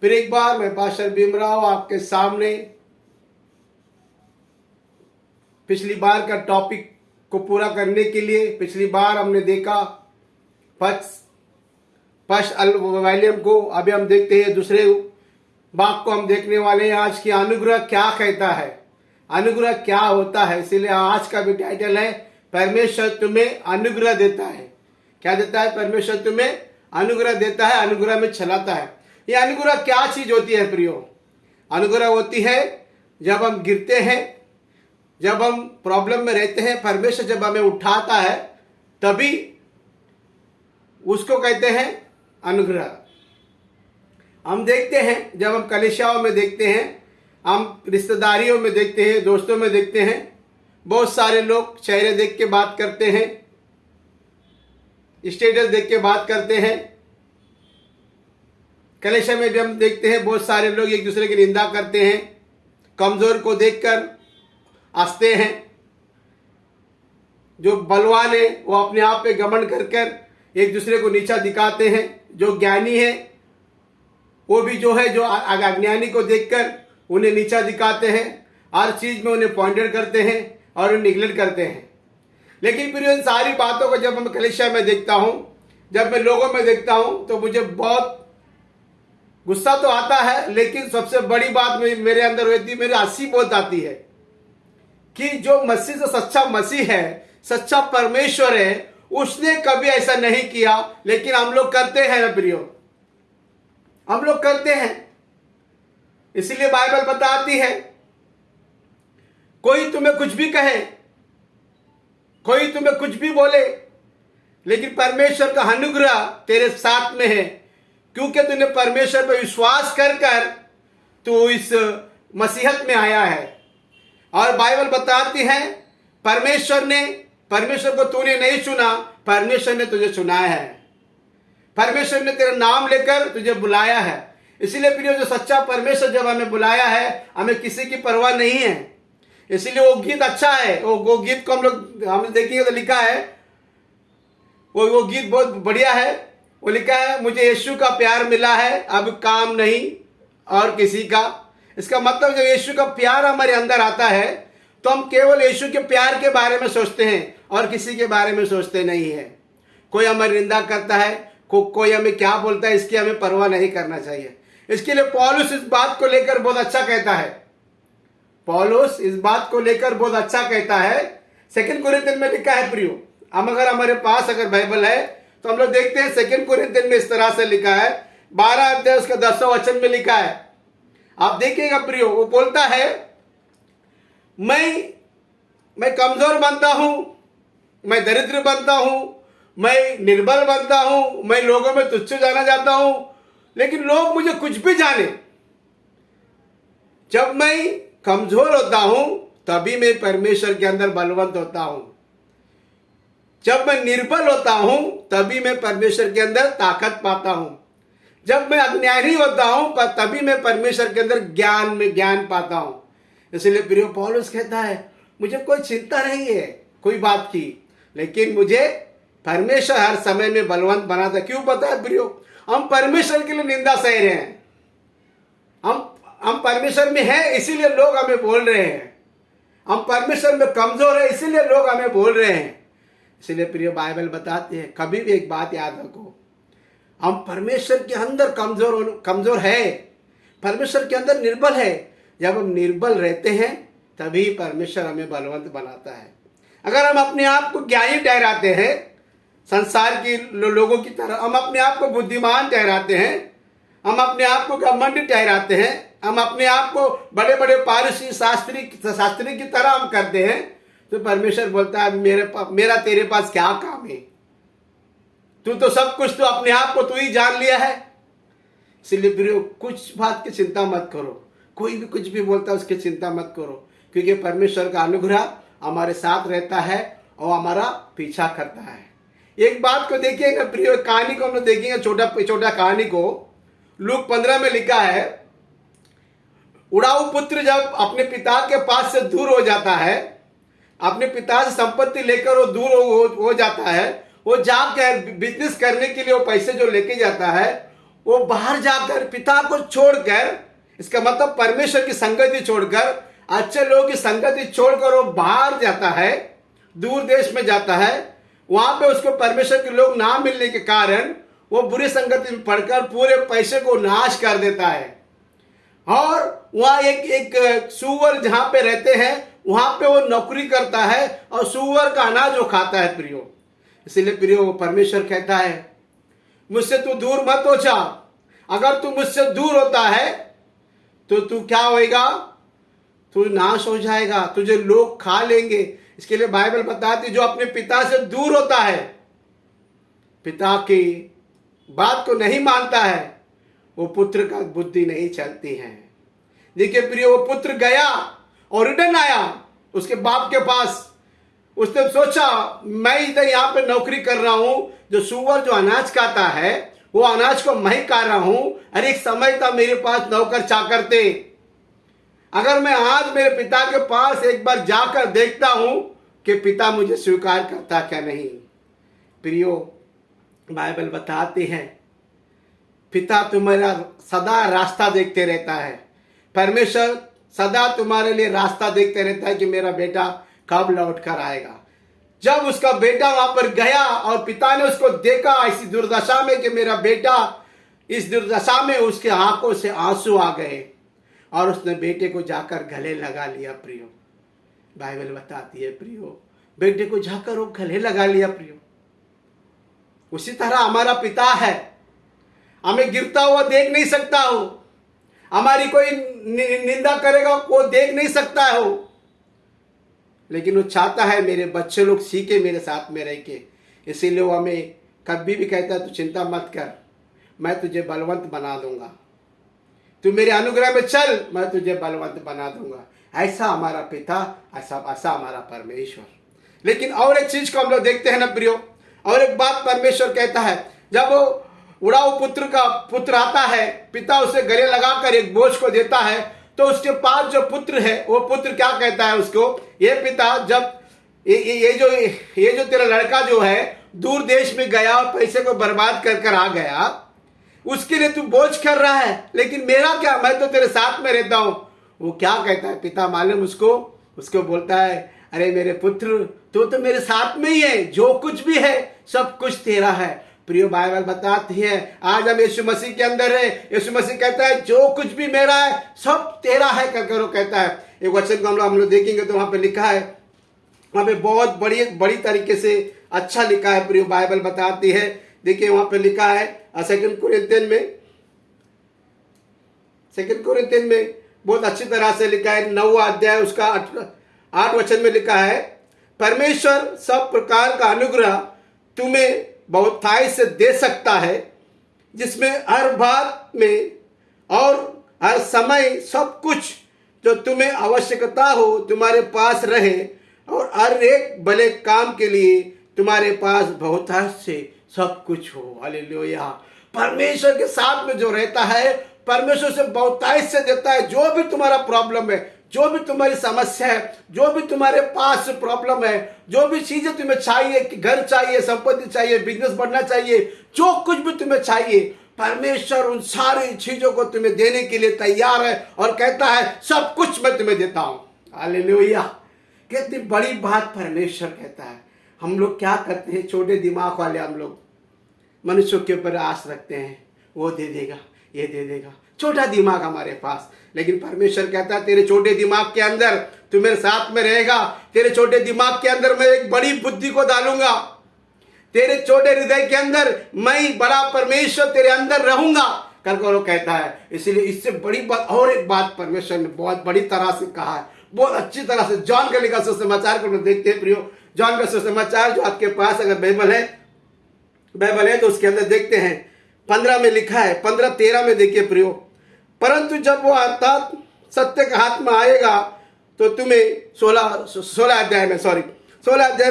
फिर एक बार मैं पास्टर भीमराव आपके सामने पिछली बार का टॉपिक को पूरा करने के लिए, पिछली बार हमने देखा फर्स्ट वॉल्यूम को, अभी हम देखते हैं दूसरे भाग को हम देखने वाले हैं आज की अनुग्रह क्या कहता है, अनुग्रह क्या होता है। इसीलिए आज का भी टाइटल है परमेश्वर तुम्हें अनुग्रह देता है। क्या देता है? परमेश्वर तुम्हें अनुग्रह देता है, अनुग्रह में चलाता है। ये अनुग्रह क्या चीज होती है प्रियो? अनुग्रह होती है जब हम गिरते हैं, जब हम प्रॉब्लम में रहते हैं, परमेश्वर जब हमें उठाता है तभी उसको कहते हैं अनुग्रह। हम देखते हैं जब हम कलीसियाओं में देखते हैं, हम रिश्तेदारियों में देखते हैं, दोस्तों में देखते हैं, बहुत सारे लोग चेहरे देख के बात करते हैं, स्टेटस देख के बात करते हैं। कलीसिया में भी हम देखते हैं बहुत सारे लोग एक दूसरे की निंदा करते हैं, कमजोर को देखकर हंसते हैं। जो बलवान है वो अपने आप पे घमंड कर कर एक दूसरे को नीचा दिखाते हैं। जो ज्ञानी है वो भी जो है जो अज्ञानी को देखकर उन्हें नीचा दिखाते हैं, हर चीज में उन्हें पॉइंटेड करते हैं और उन्हें निगलेक्ट करते हैं। लेकिन फिर इन सारी बातों को जब मैं कलीसिया में देखता हूं, जब मैं लोगों में देखता हूं, तो मुझे बहुत गुस्सा तो आता है, लेकिन सबसे बड़ी बात मेरे अंदर होती है, मेरी हंसी बहुत आती है कि जो मसीह से सच्चा मसीह है, सच्चा परमेश्वर है, उसने कभी ऐसा नहीं किया। लेकिन हम लोग करते हैं ना प्रियो, हम लोग करते हैं। इसलिए बाइबल बताती है कोई तुम्हें कुछ भी कहे, कोई तुम्हें कुछ भी बोले, लेकिन परमेश्वर का अनुग्रह तेरे साथ में है, क्योंकि तूने परमेश्वर पर विश्वास कर कर तू इस मसीहत में आया है। और बाइबल बताती है परमेश्वर को तूने नहीं चुना, परमेश्वर ने तुझे चुनाया है, परमेश्वर ने तेरा नाम लेकर तुझे बुलाया है। इसीलिए प्रियो, जो सच्चा परमेश्वर जब हमें बुलाया है, हमें किसी की परवाह नहीं है। इसीलिए वो गीत अच्छा है, वो गीत को हम देखेंगे तो लिखा है, वो गीत बहुत बढ़िया है। वो लिखा है, मुझे यीशु का प्यार मिला है, अब काम नहीं और किसी का। इसका मतलब जब यीशु का प्यार हमारे अंदर आता है तो हम केवल यीशु के प्यार के बारे में सोचते हैं और किसी के बारे में सोचते नहीं है। कोई हमारी निंदा करता है, कोई हमें क्या बोलता है, इसकी हमें परवाह नहीं करना चाहिए। इसके लिए पौलुस इस बात को लेकर बहुत अच्छा कहता है, पौलुस इस बात को लेकर बहुत अच्छा कहता है। 2 कुरिन्थियन में लिखा है प्रियो, हम अगर हमारे पास अगर बाइबल है तो हम लोग देखते हैं 2 कुरिन्थियन में इस तरह से लिखा है, 12 अध्याय उसका 10वां वचन में लिखा है। आप देखिएगा प्रियो, वो बोलता है मैं कमजोर बनता हूं, मैं दरिद्र बनता हूं, मैं निर्बल बनता हूं, मैं लोगों में तुच्छ जाना जाता हूं, लेकिन लोग मुझे कुछ भी जाने। जब मैं कमजोर होता हूं तभी मैं परमेश्वर के अंदर बलवंत होता हूं। जब मैं निर्बल होता हूं तभी मैं परमेश्वर के अंदर ताकत पाता हूं। जब मैं अज्ञानी होता हूं तभी मैं परमेश्वर के अंदर ज्ञान पाता हूं। इसलिए प्रियो, पौलुस कहता है मुझे कोई चिंता नहीं है कोई बात की, लेकिन मुझे परमेश्वर हर समय में बलवंत बनाता है। क्यों पता है प्रियो? हम परमेश्वर के लिए निंदा सह रहे हैं, हम परमेश्वर में हैं इसीलिए लोग हमें बोल रहे हैं, हम परमेश्वर में कमजोर है इसीलिए लोग हमें बोल रहे हैं। इसलिए प्रिय, बाइबल बताते हैं कभी भी एक बात याद रखो, हम परमेश्वर के अंदर कमजोर है, परमेश्वर के अंदर निर्बल है। जब हम निर्बल रहते हैं तभी परमेश्वर हमें बलवंत बनाता है। अगर हम अपने आप को ज्ञानी ठहराते हैं, संसार के लोगों की तरह हम अपने आप को बुद्धिमान ठहराते हैं, हम अपने आप को घमंडी ठहराते हैं, हम अपने आप को बड़े बड़े पारसी शास्त्री की तरह हम करते हैं, तो परमेश्वर बोलता है मेरा तेरे पास क्या काम है? तू तो सब कुछ तो अपने आप को तू ही जान लिया है। इसलिए प्रियो, कुछ बात की चिंता मत करो, कोई भी कुछ भी बोलता है उसकी चिंता मत करो, क्योंकि परमेश्वर का अनुग्रह हमारे साथ रहता है और हमारा पीछा करता है। एक बात को देखिएगा प्रियो, कहानी को हम लोग देखेंगे, छोटा कहानी को लूक 15 में लिखा है, उड़ाऊ पुत्र जब अपने पिता के पास से दूर हो जाता है, अपने पिता से संपत्ति लेकर वो दूर हो जाता है, वो जाकर बिजनेस करने के लिए वो पैसे जो लेके जाता है, वो बाहर जाकर पिता को छोड़कर, इसका मतलब परमेश्वर की संगति छोड़कर, अच्छे लोगों की संगति छोड़कर वो बाहर जाता है, दूर देश में जाता है। वहां पे उसको परमेश्वर के लोग ना मिलने के कारण वो बुरी संगति में पड़कर पूरे पैसे को नाश कर देता है। और वहां एक सुअर जहां पे रहते हैं वहां पे वो नौकरी करता है और सुअर का अनाज वो खाता है प्रियो। इसीलिए प्रियो परमेश्वर कहता है मुझसे तू दूर मत हो जा। अगर तू मुझसे दूर होता है तो तू क्या होएगा, तू नाश हो जाएगा, तुझे लोग खा लेंगे। इसके लिए बाइबल बताती जो अपने पिता से दूर होता है, पिता की बात को नहीं मानता है, वो पुत्र का बुद्धि नहीं चलती है। देखिए प्रिय, वो पुत्र गया और रिटर्न आया उसके बाप के पास। उसने सोचा मैं इधर यहाँ पे नौकरी कर रहा हूं, जो सुअर जो अनाज खाता है वो अनाज को मैं खा रहा हूं। अरे एक समय था मेरे पास नौकर चाकर थे, अगर मैं आज मेरे पिता के पास एक बार जाकर देखता हूं कि पिता मुझे स्वीकार करता क्या नहीं। प्रियो, बाइबल बताती है पिता तुम्हारा सदा रास्ता देखते रहता है। परमेश्वर सदा तुम्हारे लिए रास्ता देखते रहता है कि मेरा बेटा कब लौट कर आएगा। जब उसका बेटा वहां पर गया और पिता ने उसको देखा ऐसी दुर्दशा में कि मेरा बेटा इस दुर्दशा में, उसके आंखों से आंसू आ गए और उसने बेटे को जाकर गले लगा लिया। प्रियो, बाइबल बताती है प्रियो, बेटे को जाकर वो गले लगा लिया। प्रियो, उसी तरह हमारा पिता है, हमें गिरता हुआ देख नहीं सकता हो, हमारी कोई निंदा करेगा वो देख नहीं सकता हो, लेकिन वो चाहता है मेरे बच्चे लोग सीखे मेरे साथ में रह के। इसीलिए वो हमें कभी भी कहता है तू चिंता मत कर, मैं तुझे बलवंत बना दूंगा, तू मेरे अनुग्रह में चल, मैं तुझे बलवंत बना दूंगा। ऐसा हमारा पिता, ऐसा हमारा परमेश्वर। लेकिन और एक चीज को हम लोग देखते हैं ना प्रियो, और एक बात परमेश्वर कहता है, जब वो उड़ाऊ पुत्र आता है, पिता उसे गले लगाकर एक बोझ को देता है, तो उसके पास जो पुत्र है वो पुत्र क्या कहता है उसको, ये पिता, जब ये जो तेरा लड़का जो है दूर देश में गया और पैसे को बर्बाद कर कर आ गया, उसके लिए तू बोझ कर रहा है, लेकिन मेरा क्या, मैं तो तेरे साथ में रहता हूं। वो क्या कहता है पिता मालूम उसको बोलता है, अरे मेरे पुत्र तू तो मेरे साथ में ही है, जो कुछ भी है सब कुछ तेरा है। प्रिय, बाइबल बताती है आज हम यीशु मसीह के अंदर है, यीशु मसीह कहता है जो कुछ भी मेरा है सब तेरा है करके वो कहता है। एक वचन को हम लोग देखेंगे तो वहां पे लिखा है, वहां पे बहुत बड़ी तरीके से अच्छा लिखा है। प्रिय, बाइबल बताती है, देखिए वहां पे लिखा है 2 कुरिन्थियन में बहुत अच्छी तरह से लिखा है, 9वां अध्याय उसका 8 वचन में लिखा है, परमेश्वर सब प्रकार का अनुग्रह तुम्हें बहुतायत से दे सकता है, जिसमें हर बात में और हर समय सब कुछ जो तुम्हें आवश्यकता हो तुम्हारे पास रहे, और हर एक भले काम के लिए तुम्हारे पास बहुतायत से सब कुछ हो। हालेलुया। परमेश्वर के साथ में जो रहता है, परमेश्वर से बहुतायत से देता है। जो भी तुम्हारा प्रॉब्लम है, जो भी तुम्हारी समस्या है, जो भी तुम्हारे पास प्रॉब्लम है, जो भी चीजें तुम्हें चाहिए, कि घर चाहिए, संपत्ति चाहिए, बिजनेस बढ़ना चाहिए, जो कुछ भी तुम्हें चाहिए, परमेश्वर उन सारी चीजों को तुम्हें देने के लिए तैयार है और कहता है सब कुछ मैं तुम्हें देता हूं। हालेलुया। कितनी बड़ी बात परमेश्वर कहता है। हम लोग क्या करते हैं, छोटे दिमाग वाले हम लोग मनुष्यों के ऊपर आस रखते हैं, वो दे देगा, ये दे देगा, छोटा दिमाग हमारे पास। लेकिन परमेश्वर कहता है तेरे छोटे दिमाग के अंदर तू मेरे साथ में रहेगा, तेरे छोटे दिमाग के अंदर मैं एक बड़ी बुद्धि को डालूंगा, तेरे छोटे हृदय के अंदर मैं बड़ा परमेश्वर तेरे अंदर रहूंगा करके वो कहता है। इसलिए इससे बड़ी बात और एक बात परमेश्वर ने बहुत बड़ी तरह से कहा है, बहुत अच्छी तरह से। जॉन का लिखा सुसमाचार को देखते हैं प्रियो, जॉन का सुसमाचार जो आपके पास अगर बाइबल है तो उसके अंदर देखते हैं 15 में लिखा है, 15-13 में देखिए प्रियो, परंतु जब वो अर्थात सत्य का हाथ में आएगा तो तुम्हें 16 अध्याय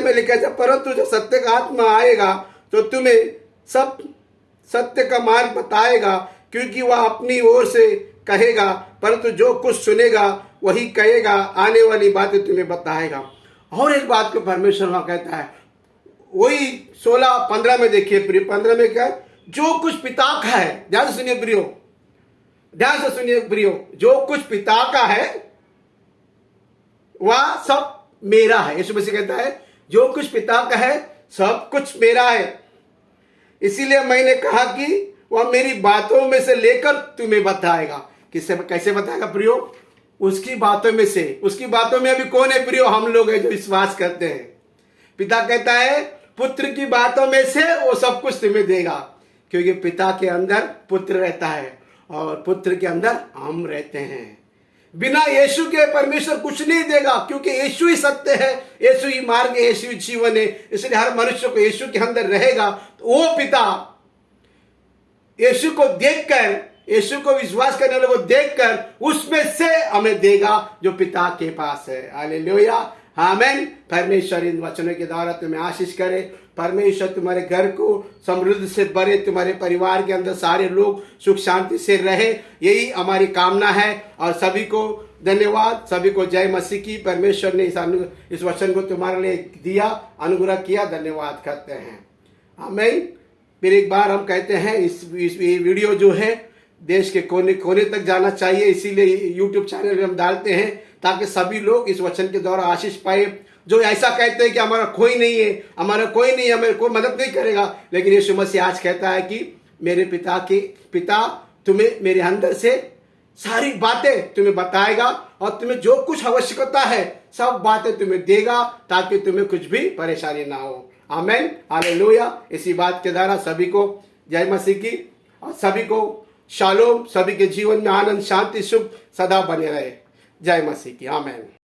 में लिखा है, परंतु जब सत्य का हाथ में आएगा तो तुम्हें सब सत्य का मार्ग बताएगा, क्योंकि वह अपनी ओर से कहेगा, परंतु जो कुछ सुनेगा वही कहेगा, आने वाली बातें तुम्हें बताएगा। और एक बात को परमेश्वर वहां कहता है, वही 16-15 में देखिए प्रिय, 15 में क्या, जो कुछ पिता का है, ध्यान से सुनिए प्रियो, ध्यान से सुनिए प्रियो, जो कुछ पिता का है वह सब मेरा है। यीशु मसीह कहता है जो कुछ पिता का है सब कुछ मेरा है। इसीलिए मैंने कहा कि वह मेरी बातों में से लेकर तुम्हें बताएगा। किससे, कैसे बताएगा प्रियो? उसकी बातों में से। उसकी बातों में अभी कौन है प्रियो? हम लोग हैं जो विश्वास करते हैं। पिता कहता है पुत्र की बातों में से वो सब कुछ तुम्हें देगा, क्योंकि पिता के अंदर पुत्र रहता है और पुत्र के अंदर हम रहते हैं। बिना यीशु के परमेश्वर कुछ नहीं देगा, क्योंकि यीशु ही सत्य है, यीशु ही मार्ग है, यीशु ही जीवन है। इसलिए हर मनुष्य को यीशु के अंदर रहेगा तो वो पिता यीशु को देखकर, यीशु को विश्वास करने वालों को देखकर उसमें से हमें देगा जो पिता के पास है। हालेलुया, आमीन। परमेश्वर इन वचनों के द्वारा तुम्हें आशीष करे। परमेश्वर तुम्हारे घर को समृद्धि से भरे, तुम्हारे परिवार के अंदर सारे लोग सुख शांति से रहे, यही हमारी कामना है। और सभी को धन्यवाद, सभी को जय मसीह की। परमेश्वर ने इस वचन को तुम्हारे लिए दिया, अनुग्रह किया, धन्यवाद करते हैं। आमीन। फिर एक बार हम कहते हैं इस वीडियो जो है देश के कोने कोने तक जाना चाहिए, इसीलिए YouTube चैनल में हम डालते हैं ताकि सभी लोग इस वचन के द्वारा आशीष पाए। जो ऐसा कहते हैं कि हमारा कोई नहीं है, हमारा कोई नहीं है, हमें कोई मदद नहीं करेगा, लेकिन यीशु मसीह आज कहता है कि मेरे पिता तुम्हें मेरे अंदर से सारी बातें तुम्हें बताएगा और तुम्हें जो कुछ आवश्यकता है सब बातें तुम्हें देगा, ताकि तुम्हें कुछ भी परेशानी ना हो। आमीन, हालेलुया। इसी बात के द्वारा सभी को जय मसीह की और सभी को शालोम, सभी के जीवन में आनंद, शांति, सुख सदा बने रहे। जय मसीह की। आमीन।